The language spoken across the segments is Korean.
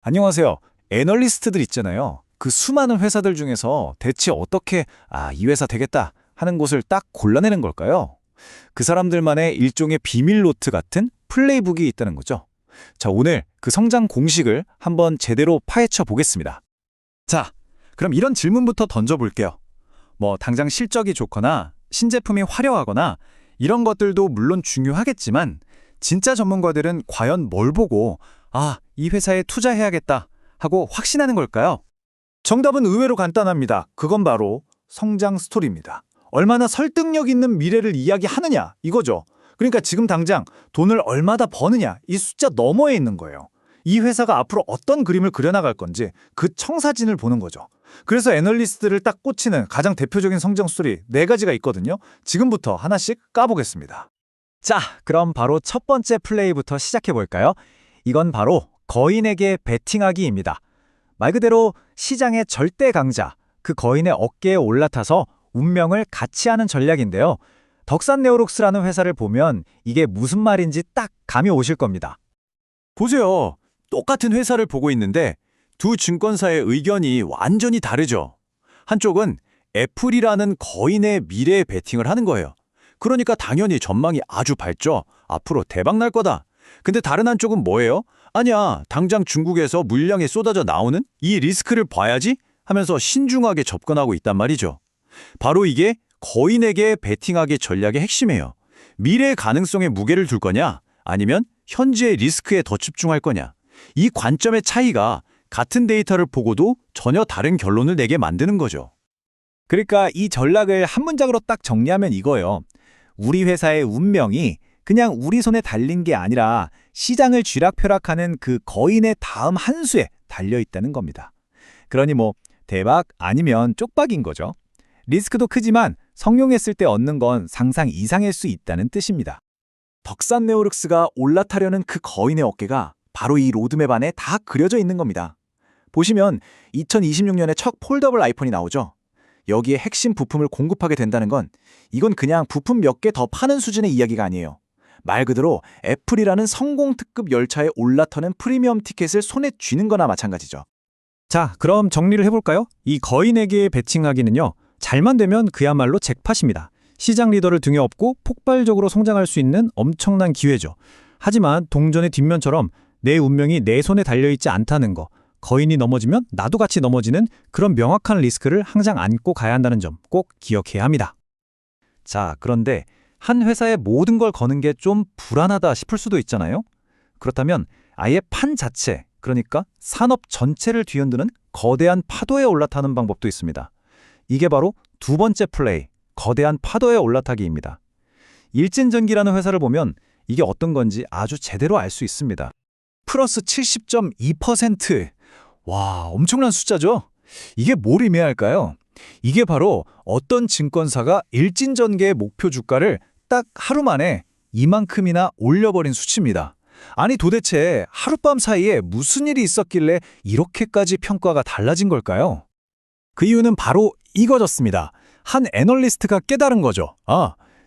안녕하세요. 애널리스트들 있잖아요. 그 수많은 회사들 중에서 대체 어떻게 이 회사 되겠다 하는 곳을 딱 골라내는 걸까요? 그 사람들만의 일종의 비밀 노트 같은 플레이북이 있다는 거죠. 자, 오늘 그 성장 공식을 한번 제대로 파헤쳐 보겠습니다. 자, 그럼 이런 질문부터 던져볼게요. 당장 실적이 좋거나 신제품이 화려하거나 이런 것들도 물론 중요하겠지만 진짜 전문가들은 과연 뭘 보고 이 회사에 투자해야겠다 하고 확신하는 걸까요? 정답은 의외로 간단합니다. 그건 바로 성장 스토리입니다. 얼마나 설득력 있는 미래를 이야기하느냐 이거죠. 그러니까 지금 당장 돈을 얼마나 버느냐 이 숫자 너머에 있는 거예요. 이 회사가 앞으로 어떤 그림을 그려나갈 건지 그 청사진을 보는 거죠. 그래서 애널리스트를 딱 꽂히는 가장 대표적인 성장 스토리 4가지가 있거든요. 지금부터 하나씩 까보겠습니다. 자, 그럼 바로 첫 번째 플레이부터 시작해볼까요? 이건 바로 거인에게 베팅하기입니다. 말 그대로 시장의 절대 강자, 그 거인의 어깨에 올라타서 운명을 같이 하는 전략인데요. 덕산네오록스라는 회사를 보면 이게 무슨 말인지 딱 감이 오실 겁니다. 보세요. 똑같은 회사를 보고 있는데 두 증권사의 의견이 완전히 다르죠. 한쪽은 애플이라는 거인의 미래에 베팅을 하는 거예요. 그러니까 당연히 전망이 아주 밝죠. 앞으로 대박 날 거다. 근데 다른 한쪽은 뭐예요? 아니야, 당장 중국에서 물량이 쏟아져 나오는 이 리스크를 봐야지 하면서 신중하게 접근하고 있단 말이죠. 바로 이게 거인에게 베팅하기 전략의 핵심이에요. 미래의 가능성에 무게를 둘 거냐? 아니면 현재의 리스크에 더 집중할 거냐? 이 관점의 차이가 같은 데이터를 보고도 전혀 다른 결론을 내게 만드는 거죠. 그러니까 이 전략을 한 문장으로 딱 정리하면 이거예요. 우리 회사의 운명이 그냥 우리 손에 달린 게 아니라 시장을 쥐락펴락하는 그 거인의 다음 한 수에 달려있다는 겁니다. 그러니 대박 아니면 쪽박인 거죠. 리스크도 크지만 성용했을 때 얻는 건 상상 이상일 수 있다는 뜻입니다. 덕산네오록스가 올라타려는 그 거인의 어깨가 바로 이 로드맵 안에 다 그려져 있는 겁니다. 보시면 2026년에 첫 폴더블 아이폰이 나오죠. 여기에 핵심 부품을 공급하게 된다는 건 이건 그냥 부품 몇 개 더 파는 수준의 이야기가 아니에요. 말 그대로 애플이라는 성공 특급 열차에 올라타는 프리미엄 티켓을 손에 쥐는 거나 마찬가지죠. 자, 그럼 정리를 해볼까요? 이 거인에게 베팅하기는요. 잘만 되면 그야말로 잭팟입니다. 시장 리더를 등에 업고 폭발적으로 성장할 수 있는 엄청난 기회죠. 하지만 동전의 뒷면처럼 내 운명이 내 손에 달려있지 않다는 거, 거인이 넘어지면 나도 같이 넘어지는 그런 명확한 리스크를 항상 안고 가야 한다는 점 꼭 기억해야 합니다. 자, 그런데 한 회사에 모든 걸 거는 게 좀 불안하다 싶을 수도 있잖아요. 그렇다면 아예 판 자체, 그러니까 산업 전체를 뒤흔드는 거대한 파도에 올라타는 방법도 있습니다. 이게 바로 두 번째 플레이, 거대한 파도에 올라타기입니다. 일진전기라는 회사를 보면 이게 어떤 건지 아주 제대로 알 수 있습니다. 플러스 70.2%. 와, 엄청난 숫자죠? 이게 뭘 의미할까요? 이게 바로 어떤 증권사가 일진전개의 목표 주가를 딱 하루 만에 이만큼이나 올려버린 수치입니다. 아니 도대체 하룻밤 사이에 무슨 일이 있었길래 이렇게까지 평가가 달라진 걸까요? 그 이유는 바로 이거졌습니다. 한 애널리스트가 깨달은 거죠.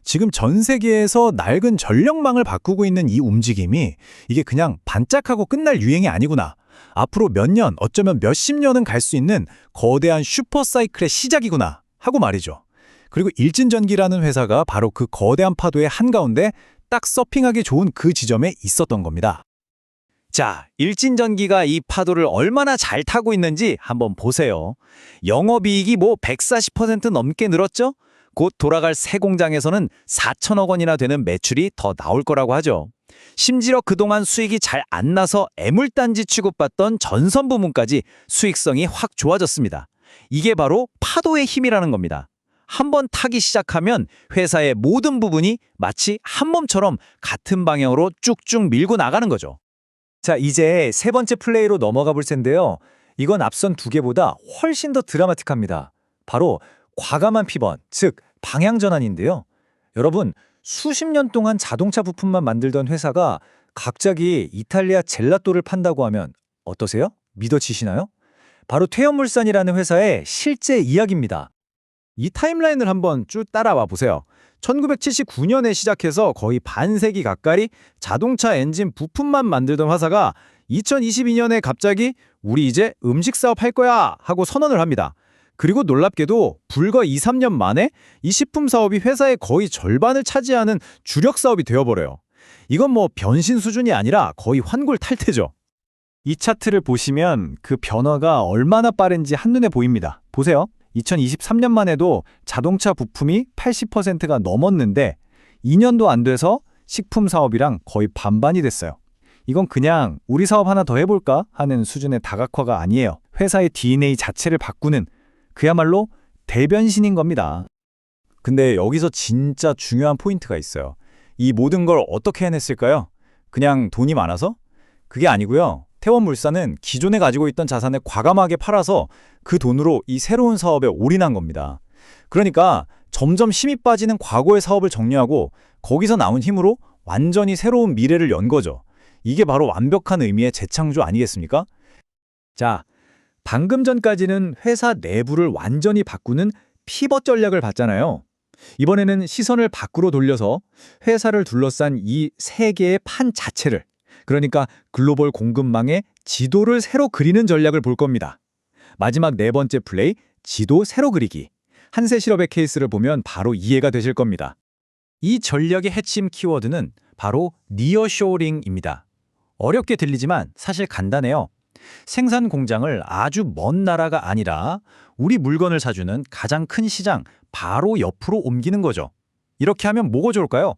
지금 전 세계에서 낡은 전력망을 바꾸고 있는 이 움직임이 이게 그냥 반짝하고 끝날 유행이 아니구나. 앞으로 몇 년, 어쩌면 몇십 년은 갈 수 있는 거대한 슈퍼사이클의 시작이구나 하고 말이죠. 그리고 일진전기라는 회사가 바로 그 거대한 파도의 한가운데 딱 서핑하기 좋은 그 지점에 있었던 겁니다. 자, 일진전기가 이 파도를 얼마나 잘 타고 있는지 한번 보세요. 영업이익이 140% 넘게 늘었죠? 곧 돌아갈 새 공장에서는 4천억 원이나 되는 매출이 더 나올 거라고 하죠. 심지어 그동안 수익이 잘 안 나서 애물단지 취급받던 전선 부문까지 수익성이 확 좋아졌습니다. 이게 바로 파도의 힘이라는 겁니다. 한번 타기 시작하면 회사의 모든 부분이 마치 한 몸처럼 같은 방향으로 쭉쭉 밀고 나가는 거죠. 자, 이제 세 번째 플레이로 넘어가 볼 텐데요. 이건 앞선 두 개보다 훨씬 더 드라마틱합니다. 바로 과감한 피벗, 즉 방향 전환인데요. 여러분, 수십 년 동안 자동차 부품만 만들던 회사가 갑자기 이탈리아 젤라또를 판다고 하면 어떠세요? 믿어지시나요? 바로 퇴연물산이라는 회사의 실제 이야기입니다. 이 타임라인을 한번 쭉 따라와 보세요. 1979년에 시작해서 거의 반세기 가까이 자동차 엔진 부품만 만들던 회사가 2022년에 갑자기 우리 이제 음식 사업 할 거야 하고 선언을 합니다. 그리고 놀랍게도 불과 2, 3년 만에 이 식품 사업이 회사의 거의 절반을 차지하는 주력 사업이 되어버려요. 이건 뭐 변신 수준이 아니라 거의 환골 탈태죠. 이 차트를 보시면 그 변화가 얼마나 빠른지 한눈에 보입니다. 보세요. 2023년만 해도 자동차 부품이 80%가 넘었는데 2년도 안 돼서 식품 사업이랑 거의 반반이 됐어요. 이건 그냥 우리 사업 하나 더 해볼까 하는 수준의 다각화가 아니에요. 회사의 DNA 자체를 바꾸는 그야말로 대변신인 겁니다. 근데 여기서 진짜 중요한 포인트가 있어요. 이 모든 걸 어떻게 해냈을까요? 그냥 돈이 많아서? 그게 아니고요. 태원물산은 기존에 가지고 있던 자산을 과감하게 팔아서 그 돈으로 이 새로운 사업에 올인한 겁니다. 그러니까 점점 힘이 빠지는 과거의 사업을 정리하고 거기서 나온 힘으로 완전히 새로운 미래를 연 거죠. 이게 바로 완벽한 의미의 재창조 아니겠습니까? 자, 방금 전까지는 회사 내부를 완전히 바꾸는 피벗 전략을 봤잖아요. 이번에는 시선을 밖으로 돌려서 회사를 둘러싼 이 세 개의 판 자체를, 그러니까 글로벌 공급망의 지도를 새로 그리는 전략을 볼 겁니다. 마지막 네 번째 플레이, 지도 새로 그리기. 한세실업의 케이스를 보면 바로 이해가 되실 겁니다. 이 전략의 핵심 키워드는 바로 니어쇼링입니다. 어렵게 들리지만 사실 간단해요. 생산 공장을 아주 먼 나라가 아니라 우리 물건을 사주는 가장 큰 시장 바로 옆으로 옮기는 거죠. 이렇게 하면 뭐가 좋을까요?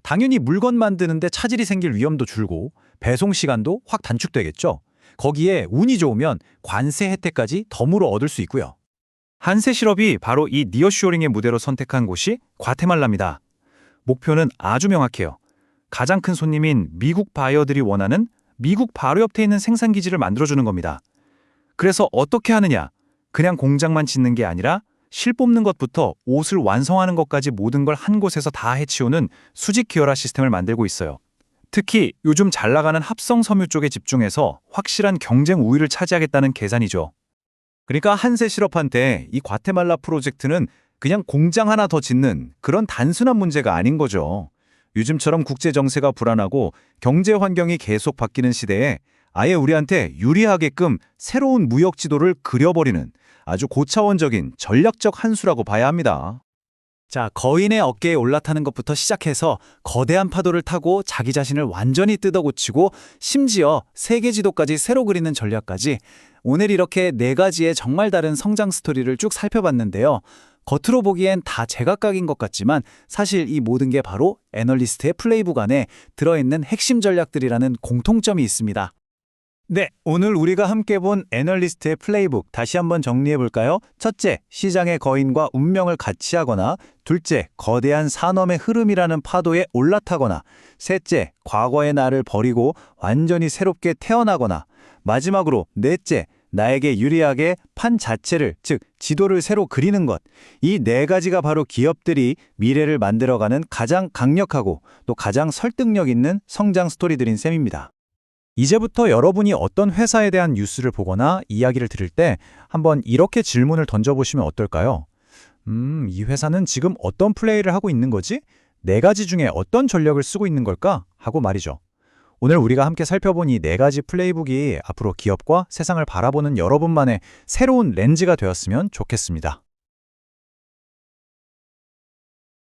당연히 물건 만드는데 차질이 생길 위험도 줄고 배송 시간도 확 단축되겠죠. 거기에 운이 좋으면 관세 혜택까지 덤으로 얻을 수 있고요. 한세실업이 바로 이 니어쇼링의 무대로 선택한 곳이 과테말라입니다. 목표는 아주 명확해요. 가장 큰 손님인 미국 바이어들이 원하는 미국 바로 옆에 있는 생산기지를 만들어주는 겁니다. 그래서 어떻게 하느냐? 그냥 공장만 짓는 게 아니라 실 뽑는 것부터 옷을 완성하는 것까지 모든 걸 한 곳에서 다 해치우는 수직 기어라 시스템을 만들고 있어요. 특히 요즘 잘 나가는 합성 섬유 쪽에 집중해서 확실한 경쟁 우위를 차지하겠다는 계산이죠. 그러니까 한세실업한테 이 과테말라 프로젝트는 그냥 공장 하나 더 짓는 그런 단순한 문제가 아닌 거죠. 요즘처럼 국제 정세가 불안하고 경제 환경이 계속 바뀌는 시대에 아예 우리한테 유리하게끔 새로운 무역 지도를 그려버리는 아주 고차원적인 전략적 한 수라고 봐야 합니다. 자, 거인의 어깨에 올라타는 것부터 시작해서 거대한 파도를 타고 자기 자신을 완전히 뜯어고치고 심지어 세계 지도까지 새로 그리는 전략까지 오늘 이렇게 네 가지의 정말 다른 성장 스토리를 쭉 살펴봤는데요. 겉으로 보기엔 다 제각각인 것 같지만 사실 이 모든 게 바로 애널리스트의 플레이북 안에 들어있는 핵심 전략들이라는 공통점이 있습니다. 네, 오늘 우리가 함께 본 애널리스트의 플레이북 다시 한번 정리해 볼까요? 첫째, 시장의 거인과 운명을 같이 하거나, 둘째, 거대한 산업의 흐름이라는 파도에 올라타거나, 셋째, 과거의 나를 버리고 완전히 새롭게 태어나거나, 마지막으로 넷째, 나에게 유리하게 판 자체를, 즉 지도를 새로 그리는 것. 이 네 가지가 바로 기업들이 미래를 만들어가는 가장 강력하고 또 가장 설득력 있는 성장 스토리들인 셈입니다. 이제부터 여러분이 어떤 회사에 대한 뉴스를 보거나 이야기를 들을 때 한번 이렇게 질문을 던져보시면 어떨까요? 이 회사는 지금 어떤 플레이를 하고 있는 거지? 네 가지 중에 어떤 전략을 쓰고 있는 걸까? 하고 말이죠. 오늘 우리가 함께 살펴본 이 네 가지 플레이북이 앞으로 기업과 세상을 바라보는 여러분만의 새로운 렌즈가 되었으면 좋겠습니다.